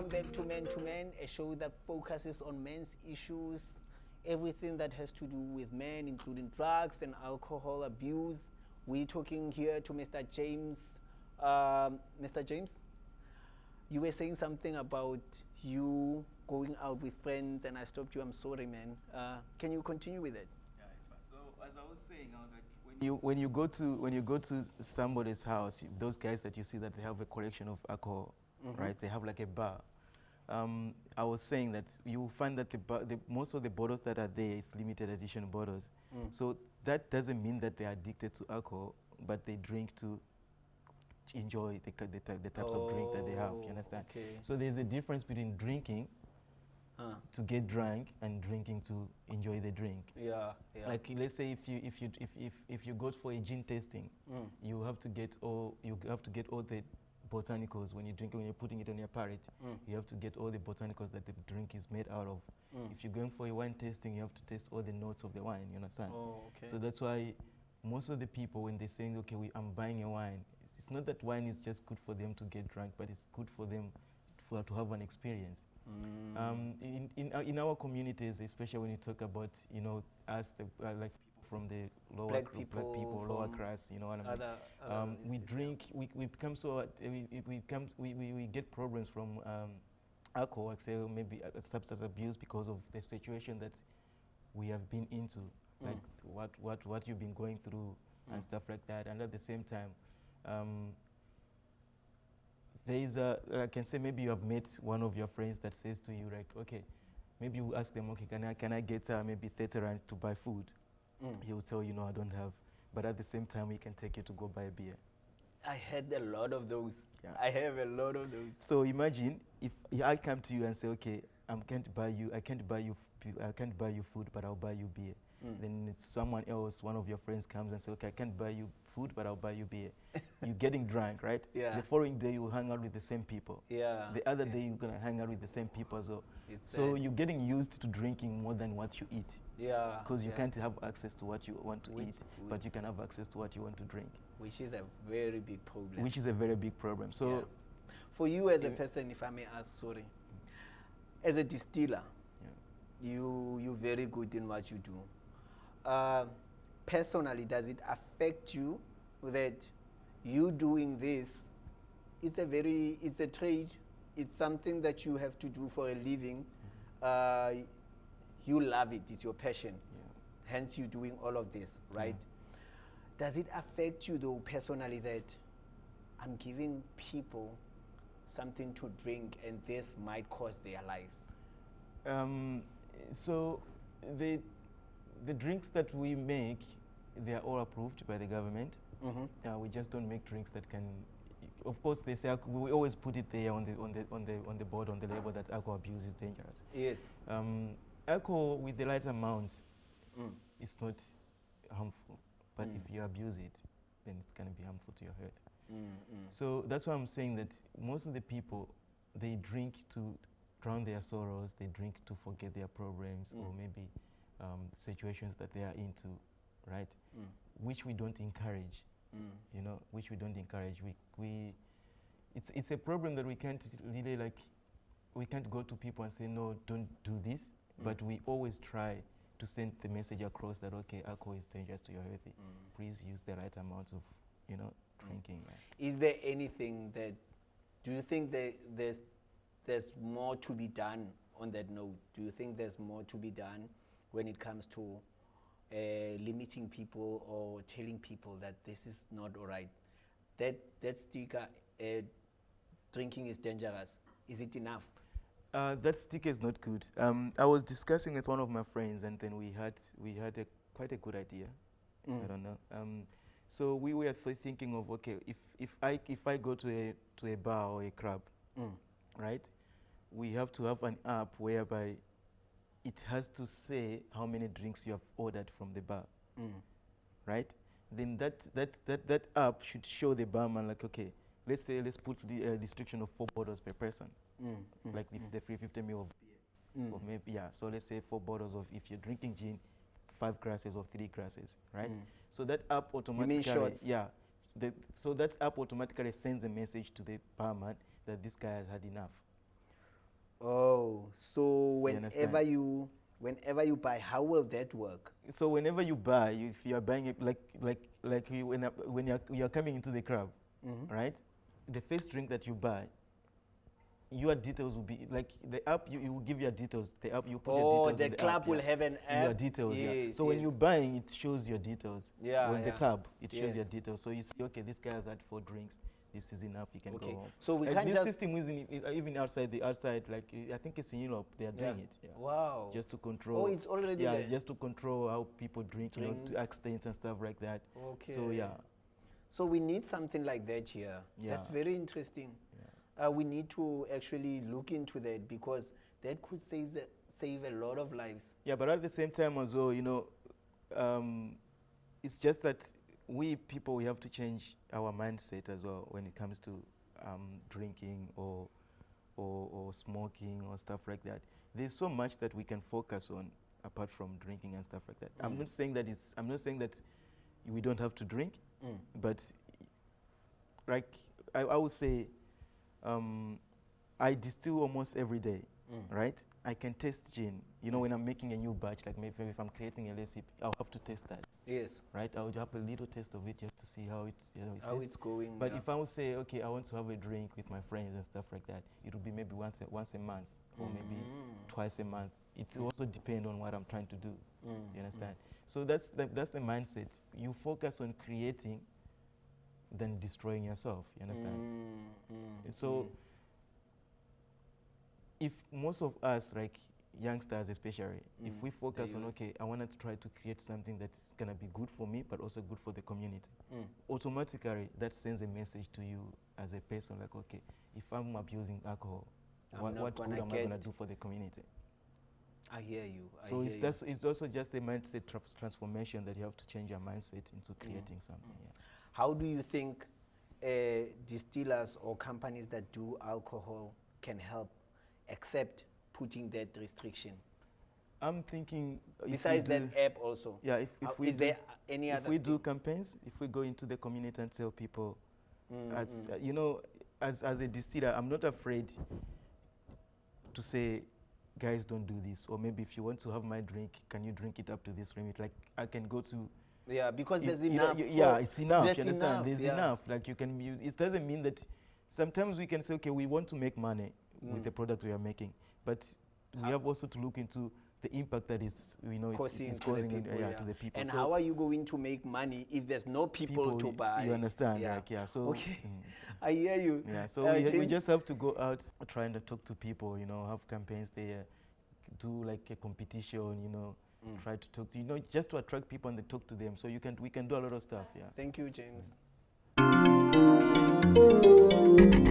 Welcome back to Man2Man, a show that focuses on men's issues, everything that has to do with men, including drugs and alcohol abuse. We're talking here to Mr. James. Mr. James, you were saying something about you going out with friends, and I stopped you. I'm sorry, man. Can you continue with it? Yeah, it's fine. So as I was saying, I was like, when you go to somebody's house, those guys that you see that they have a collection of alcohol, right? They have like a bar. I was saying that you find that most of the bottles that are there is limited edition bottles. So that doesn't mean that they are addicted to alcohol, but they drink to enjoy the types of drink that they have. You understand? Okay. So there's a difference between drinking to get drunk and drinking to enjoy the drink. Yeah, yeah. Like let's say if you go for a gin tasting, you have to get all the botanicals when you're putting it on your palate. You have to get all the botanicals that the drink is made out of. If you're going for a wine tasting, you have to taste all the notes of the wine. You understand? Oh, okay. So that's why most of the people, when they're saying, okay, I'm buying a wine, it's not that wine is just good for them to get drunk, but it's good for them to have an experience. In our communities, especially when you talk about, you know, us, like people from the lower Black people, lower class, you know what I mean? We drink, we become so, we get problems from alcohol, like say maybe substance abuse because of the situation that we have been into, like what you've been going through and stuff like that. And at the same time, there is I can say maybe you have met one of your friends that says to you like, okay, maybe you ask them, okay, can I get maybe 30 rand to buy food? He will tell you, no, I don't have. But at the same time, he can take you to go buy a beer. I had a lot of those. Yeah. I have a lot of those. So imagine if I come to you and say, okay, I can't buy you food, but I'll buy you beer. Then it's someone else, one of your friends comes and says, okay, I can't buy you food, but I'll buy you beer. You're getting drunk, right? Yeah. The following day, you hang out with the same people. Yeah. The other day, you're going to hang out with the same people as well. It's So sad. you're getting used to drinking more than what you eat. Yeah. Because you can't have access to what you want to eat, but you can have access to what you want to drink. Which is a very big problem. Which is a very big problem. So, yeah. For you as a person, if I may ask, sorry, as a distiller, you're very good in what you do. Personally, does it affect you that you doing this? It's a trade. It's something that you have to do for a living. You love it. It's your passion. Hence, you're doing all of this, right? Does it affect you though personally that I'm giving people something to drink and this might cost their lives? So the drinks that we make, they are all approved by the government. We just don't make drinks that can. Of course, they say we always put it there on the board, on the label, that alcohol abuse is dangerous. Yes. Alcohol with the right amount is not harmful, but if you abuse it, then it's going to be harmful to your health. So that's why I'm saying that most of the people, they drink to drown their sorrows, they drink to forget their problems, or maybe situations that they are into, right? Which we don't encourage, you know, which we don't encourage. It's a problem that we can't really we can't go to people and say, no, don't do this, but we always try to send the message across that, okay, alcohol is dangerous to your health. Please use the right amount of, you know, drinking. Is there anything that, do you think that there's more to be done on that note? Do you think there's more to be done when it comes to limiting people or telling people that this is not all right? That sticker, drinking is dangerous. Is it enough? That sticker is not good. I was discussing with one of my friends, and then we had quite a good idea. I don't know. So we were thinking of, okay, if I go to a bar or a club, right? We have to have an app whereby it has to say how many drinks you have ordered from the bar, right? Then that app should show the barman, like, okay, let's put the restriction of 4 bottles per person, like the 350 ml of beer, or maybe so let's say 4 bottles of, if you're drinking gin, 5 glasses or 3 glasses, right? So that app automatically, You mean shots? So that app automatically sends a message to the barman that this guy has had enough. Oh, so understand? whenever you buy, how will that work? So whenever you buy, if you are buying it, like you, when you're coming into the club, right? The first drink that you buy, your details will be like the app. You will give your details. The app you put your Oh, details. the on the club app, will yeah. have an Your app. details, yeah. Yes, So when yes. you're buying, it shows your details. Yeah, On the yeah. tab, it shows your Yes. details. So you see, okay, this guy has had 4 drinks. This is enough. You can Okay. go home. So we Like can't this just system isn't even outside. The outside, like I think it's in Europe. They are doing it. Yeah. Wow. Just to control. Oh, it's already yeah, there. just to control how people drink, you know, Drink. to accidents and stuff like that. Okay. So yeah, So we need something like that here. That's Yeah. very interesting. We need to actually look into that because that could save a lot of lives. yeah. But at the same time as well, you know, it's just that we people we have to change our mindset as well when it comes to drinking or smoking or stuff like that. There's so much that we can focus on apart from drinking and stuff like that. I'm not saying that we don't have to drink, but like I would say I distill almost every day, right? I can taste gin. You know, when I'm making a new batch, like maybe if I'm creating a recipe, I'll have to taste that, Yes. right? I would have a little taste of it just to see how it's, you know, it How tastes. it's going. But yeah. if I would say, okay, I want to have a drink with my friends and stuff like that, it would be maybe once a month or maybe twice a month. It also depends on what I'm trying to do. You understand? So that's the mindset. You focus on creating than destroying yourself. You understand? So if most of us, like youngsters especially, if we focus on, okay, I want to try to create something that's going to be good for me, but also good for the community, automatically that sends a message to you as a person, like, okay, if I'm abusing alcohol, what good am I going to do for the community? I hear you. So it's also just a mindset transformation that you have to change your mindset into creating something. Yeah. How do you think distillers or companies that do alcohol can help except putting that restriction? I'm thinking Besides that app also. Yeah, if we is there any other? If we do campaigns, if we go into the community and tell people, as you know, as a distiller, I'm not afraid to say, guys, don't do this. Or maybe if you want to have my drink, can you drink it up to this limit? Like I can go to. Yeah, because there's you enough. Know, yeah, it's enough. There's you understand? enough, There's yeah. enough. Like you can use. It doesn't mean that. Sometimes we can say, okay, we want to make money with the product we are making, but we have also to look into the impact that it's, you know, it's causing to the people. to the people. And so how are you going to make money if there's no people to buy? You understand? Yeah. Like, yeah. So okay, I hear you. Yeah. So we just have to go out trying to talk to people. You know, have campaigns there, do like a competition. You know, try to talk to, you know, just to attract people and talk to them. So we can do a lot of stuff. Yeah. Thank you, James.